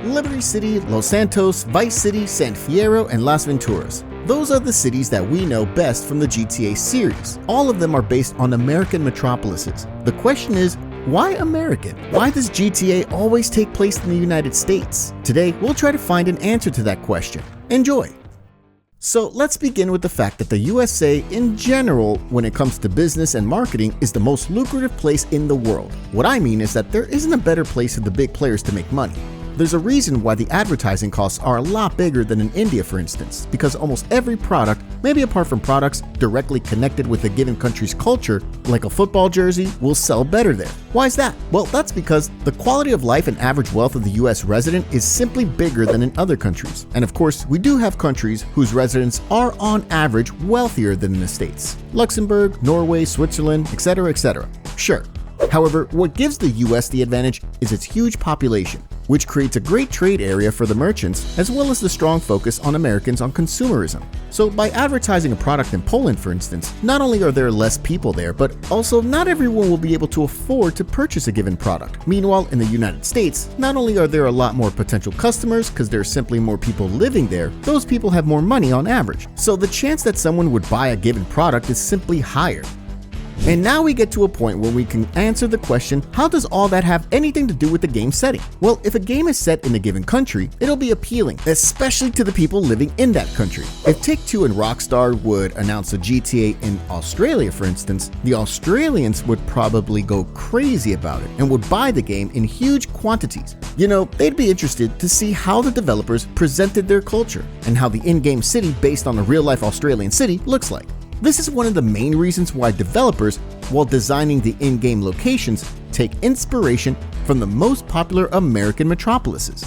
Liberty City, Los Santos, Vice City, San Fierro, and Las Venturas. Those are the cities that we know best from the GTA series. All of them are based on American metropolises. The question is, why American? Why does GTA always take place in the United States? Today, we'll try to find an answer to that question. Enjoy! So let's begin with the fact that the USA in general, when it comes to business and marketing, is the most lucrative place in the world. What I mean is that there isn't a better place for the big players to make money. There's a reason why the advertising costs are a lot bigger than in India, for instance, because almost every product, maybe apart from products directly connected with a given country's culture, like a football jersey, will sell better there. Why is that? Well, that's because the quality of life and average wealth of the US resident is simply bigger than in other countries. And of course, we do have countries whose residents are on average wealthier than in the States. Luxembourg, Norway, Switzerland, etc., etc. Sure. However, what gives the US the advantage is its huge population, which creates a great trade area for the merchants, as well as the strong focus on Americans on consumerism. So by advertising a product in Poland, for instance, not only are there less people there, but also not everyone will be able to afford to purchase a given product. Meanwhile, in the United States, not only are there a lot more potential customers because there's simply more people living there, those people have more money on average. So the chance that someone would buy a given product is simply higher. And now we get to a point where we can answer the question, how does all that have anything to do with the game setting? Well, if a game is set in a given country, it'll be appealing, especially to the people living in that country. If Take-Two and Rockstar would announce a GTA in Australia, for instance, the Australians would probably go crazy about it and would buy the game in huge quantities. You know, they'd be interested to see how the developers presented their culture and how the in-game city based on a real-life Australian city looks like. This is one of the main reasons why developers, while designing the in-game locations, take inspiration from the most popular American metropolises.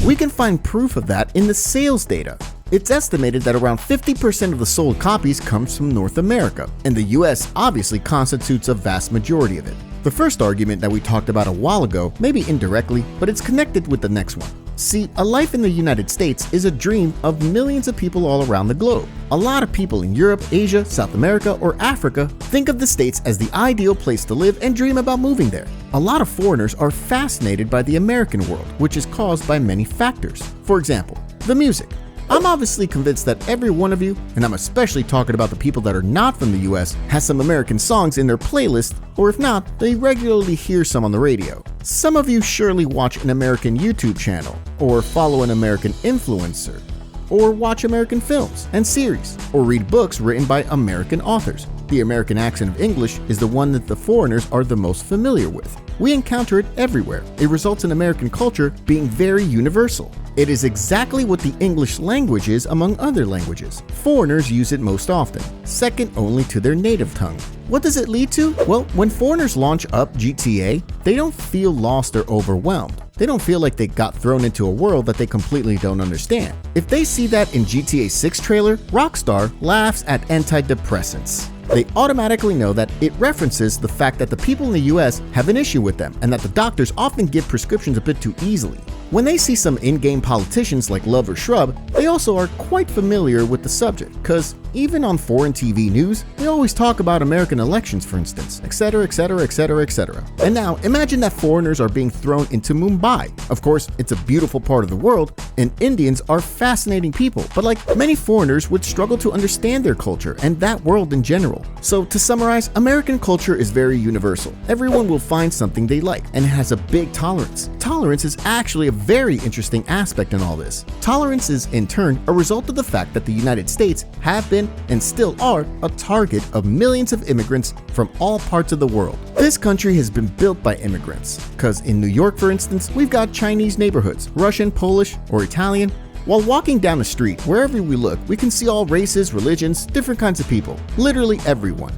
We can find proof of that in the sales data. It's estimated that around 50% of the sold copies comes from North America, and the US obviously constitutes a vast majority of it. The first argument that we talked about a while ago, maybe indirectly, but it's connected with the next one. See, a life in the United States is a dream of millions of people all around the globe. A lot of people in Europe, Asia, South America, or Africa think of the States as the ideal place to live and dream about moving there. A lot of foreigners are fascinated by the American world, which is caused by many factors. For example, the music. I'm obviously convinced that every one of you, and I'm especially talking about the people that are not from the US, has some American songs in their playlist, or if not, they regularly hear some on the radio. Some of you surely watch an American YouTube channel, or follow an American influencer, or watch American films and series, or read books written by American authors. The American accent of English is the one that the foreigners are the most familiar with. We encounter it everywhere. It results in American culture being very universal. It is exactly what the English language is among other languages. Foreigners use it most often, second only to their native tongue. What does it lead to? Well, when foreigners launch up GTA, they don't feel lost or overwhelmed. They don't feel like they got thrown into a world that they completely don't understand. If they see that in GTA 6 trailer, Rockstar laughs at antidepressants. They automatically know that it references the fact that the people in the US have an issue with them and that the doctors often give prescriptions a bit too easily. When they see some in-game politicians like Love or Shrub, they also are quite familiar with the subject, because even on foreign TV news, they always talk about American elections, for instance, etc., etc., etc., etc. And now, imagine that foreigners are being thrown into Mumbai. Of course, it's a beautiful part of the world, and Indians are fascinating people, but like many foreigners would struggle to understand their culture and that world in general. So to summarize, American culture is very universal. Everyone will find something they like, and it has a big tolerance. Tolerance is actually a very interesting aspect in all this. Tolerance is, in turn, a result of the fact that the United States have been, and still are, a target of millions of immigrants from all parts of the world. This country has been built by immigrants, because in New York, for instance, we've got Chinese neighborhoods, Russian, Polish, or Italian. While walking down the street, wherever we look, we can see all races, religions, different kinds of people, literally everyone.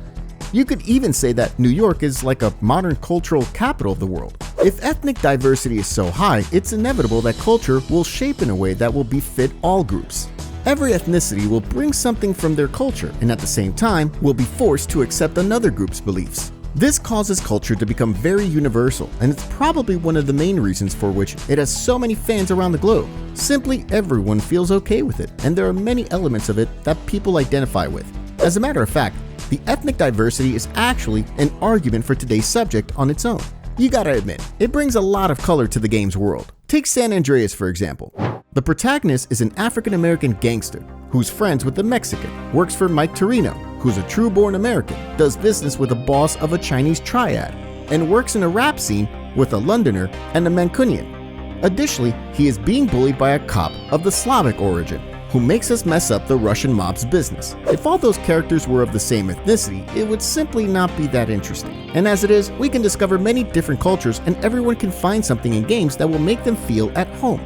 You could even say that New York is like a modern cultural capital of the world. If ethnic diversity is so high, it's inevitable that culture will shape in a way that will befit all groups. Every ethnicity will bring something from their culture and at the same time will be forced to accept another group's beliefs. This causes culture to become very universal, and it's probably one of the main reasons for which it has so many fans around the globe. Simply everyone feels okay with it, and there are many elements of it that people identify with. As a matter of fact, the ethnic diversity is actually an argument for today's subject on its own. You gotta admit, it brings a lot of color to the game's world. Take San Andreas for example. The protagonist is an African-American gangster who's friends with a Mexican, works for Mike Torino, who's a true-born American, does business with a boss of a Chinese triad, and works in a rap scene with a Londoner and a Mancunian. Additionally, he is being bullied by a cop of the Slavic origin, who makes us mess up the Russian mob's business. If all those characters were of the same ethnicity, it would simply not be that interesting. And as it is, we can discover many different cultures and everyone can find something in games that will make them feel at home.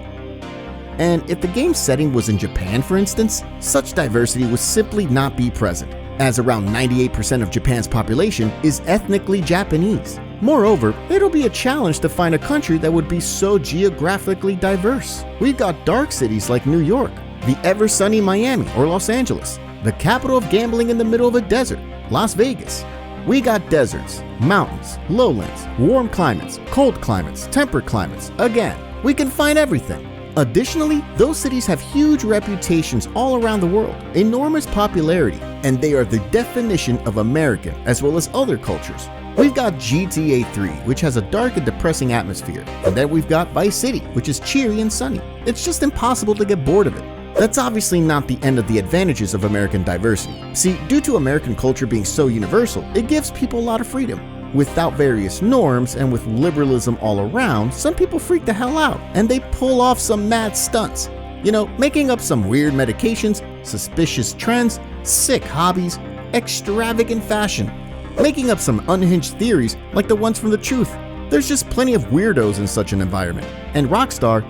And if the game's setting was in Japan, for instance, such diversity would simply not be present, as around 98% of Japan's population is ethnically Japanese. Moreover, it'll be a challenge to find a country that would be so geographically diverse. We've got dark cities like New York, the ever-sunny Miami or Los Angeles, the capital of gambling in the middle of a desert, Las Vegas. We got deserts, mountains, lowlands, warm climates, cold climates, temperate climates. Again, we can find everything. Additionally, those cities have huge reputations all around the world, enormous popularity, and they are the definition of American as well as other cultures. We've got GTA 3, which has a dark and depressing atmosphere, and then we've got Vice City, which is cheery and sunny. It's just impossible to get bored of it. That's obviously not the end of the advantages of American diversity. See, due to American culture being so universal, it gives people a lot of freedom. Without various norms and with liberalism all around, some people freak the hell out and they pull off some mad stunts. You know, making up some weird medications, suspicious trends, sick hobbies, extravagant fashion, making up some unhinged theories like the ones from The Truth. There's just plenty of weirdos in such an environment. And Rockstar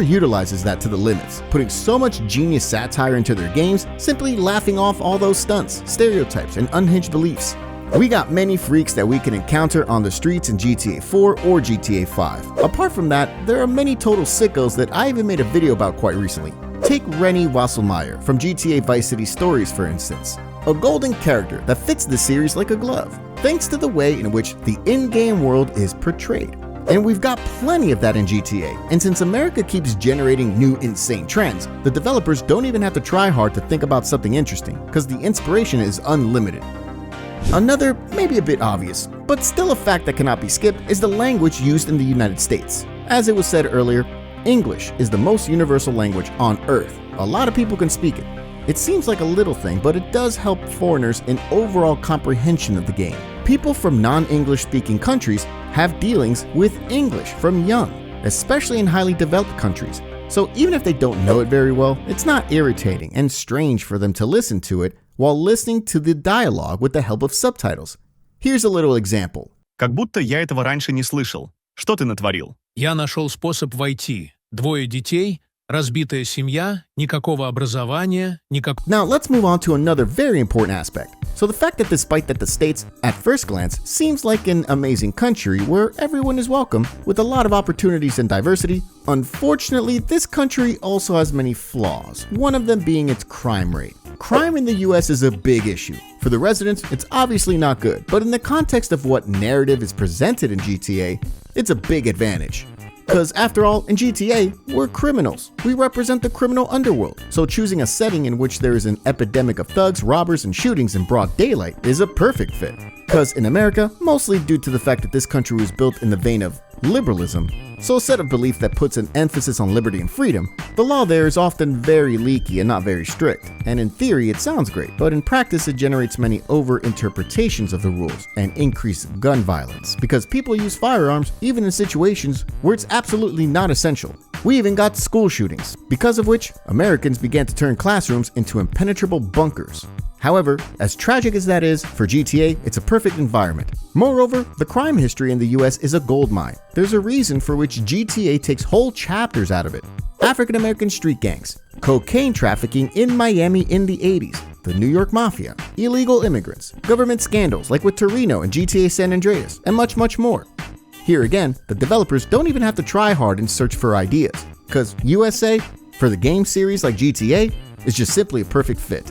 utilizes that to the limits, putting so much genius satire into their games, simply laughing off all those stunts, stereotypes, and unhinged beliefs. We got many freaks that we can encounter on the streets in GTA 4 or GTA 5. Apart from that, there are many total sickos that I even made a video about quite recently. Take Rennie Wasselmeyer from GTA Vice City Stories for instance, a golden character that fits the series like a glove, thanks to the way in which the in-game world is portrayed. And we've got plenty of that in GTA, and since America keeps generating new insane trends, the developers don't even have to try hard to think about something interesting, because the inspiration is unlimited. Another, maybe a bit obvious, but still a fact that cannot be skipped, is the language used in the United States. As it was said earlier, English is the most universal language on Earth. A lot of people can speak it. It seems like a little thing, but it does help foreigners in overall comprehension of the game. People from non-English speaking countries have dealings with English from young, especially in highly developed countries. So even if they don't know it very well, it's not irritating and strange for them to listen to it while listening to the dialogue with the help of subtitles. Here's a little example. Как будто я этого раньше не слышал. Что ты натворил? Я нашел способ войти. 2 детей, разбитая семья, никакого образования, Now let's move on to another very important aspect. So the fact that despite that the States, at first glance, seems like an amazing country where everyone is welcome with a lot of opportunities and diversity, unfortunately this country also has many flaws, one of them being its crime rate. Crime in the US is a big issue. For the residents, it's obviously not good, but in the context of what narrative is presented in GTA, it's a big advantage. Because after all, in GTA, we're criminals. We represent the criminal underworld. So choosing a setting in which there is an epidemic of thugs, robbers, and shootings in broad daylight is a perfect fit. Because in America, mostly due to the fact that this country was built in the vein of liberalism, so a set of belief that puts an emphasis on liberty and freedom, the law there is often very leaky and not very strict. And in theory, it sounds great, but in practice, it generates many over-interpretations of the rules and increased gun violence because people use firearms even in situations where it's absolutely not essential. We even got school shootings, because of which Americans began to turn classrooms into impenetrable bunkers. However, as tragic as that is, for GTA, it's a perfect environment. Moreover, the crime history in the US is a goldmine. There's a reason for which GTA takes whole chapters out of it. African American street gangs, cocaine trafficking in Miami in the 80s, the New York Mafia, illegal immigrants, government scandals like with Torino and GTA San Andreas, and much, much more. Here again, the developers don't even have to try hard and search for ideas, because USA, for the game series like GTA, is just simply a perfect fit.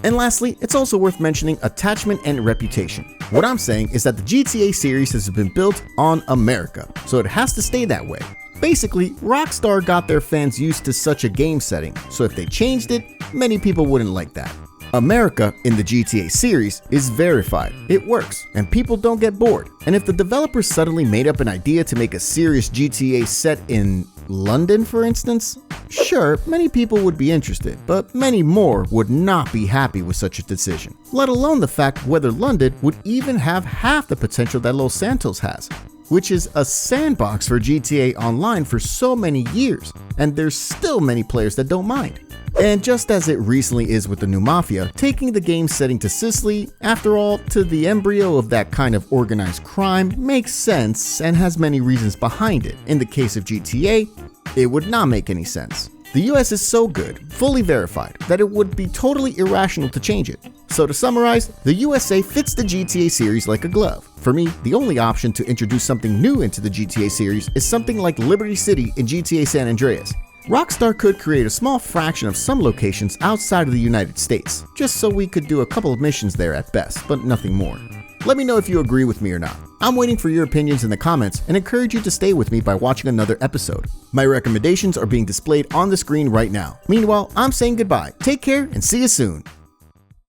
And lastly, it's also worth mentioning attachment and reputation. What I'm saying is that the GTA series has been built on America, so it has to stay that way. Basically, Rockstar got their fans used to such a game setting, so if they changed it, many people wouldn't like that. America in the GTA series is verified. It works, and people don't get bored. And if the developers suddenly made up an idea to make a serious GTA set in London, for instance, sure, many people would be interested, but many more would not be happy with such a decision, let alone the fact whether London would even have half the potential that Los Santos has, which is a sandbox for GTA Online for so many years, and there's still many players that don't mind. And just as it recently is with the new Mafia, taking the game setting to Sicily, after all, to the embryo of that kind of organized crime, makes sense and has many reasons behind it. In the case of GTA, it would not make any sense. The US is so good, fully verified, that it would be totally irrational to change it. So to summarize, the USA fits the GTA series like a glove. For me, the only option to introduce something new into the GTA series is something like Liberty City in GTA San Andreas. Rockstar could create a small fraction of some locations outside of the United States, just so we could do a couple of missions there at best, but nothing more. Let me know if you agree with me or not. I'm waiting for your opinions in the comments and encourage you to stay with me by watching another episode. My recommendations are being displayed on the screen right now. Meanwhile, I'm saying goodbye. Take care and see you soon.